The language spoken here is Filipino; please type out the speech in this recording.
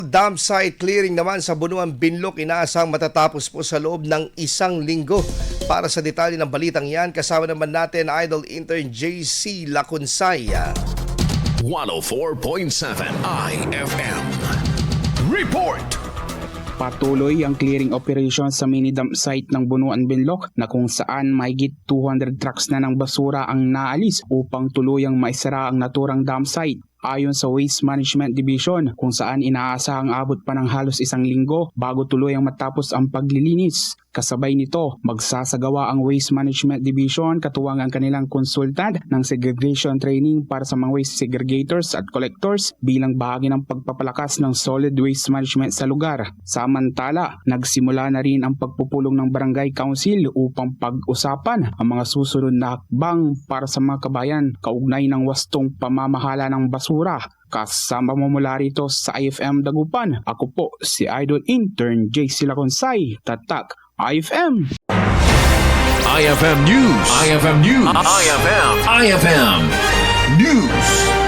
Dam site clearing naman sa Bunuan Binlok inaasang matatapos po sa loob ng 1 linggo. Para sa detalye ng balitang yan, kasama naman natin Idol Intern JC Lacunsay. 104.7 IFM Report. Patuloy ang clearing operation sa mini dump site ng Bunuan Binlok na kung saan mahigit 200 trucks na ng basura ang naalis upang tuluyang maisara ang naturang dump site. Ayon sa Waste Management Division kung saan inaasahang abot pa ng halos 1 linggo bago tuluyang matapos ang paglilinis. Kasabay nito, magsasagawa ang Waste Management Division katuwang ang kanilang consultant ng segregation training para sa mga waste segregators at collectors bilang bahagi ng pagpapalakas ng solid waste management sa lugar. Samantala, nagsimula na rin ang pagpupulong ng Barangay Council upang pag-usapan ang mga susunod na hakbang para sa mga kabayan kaugnay ng wastong pamamahala ng basura. Kasama mo mula rito sa IFM Dagupan, ako po si Idol Intern JC Lacunsay, Tatak IFM. IFM News. IFM News. IFM News.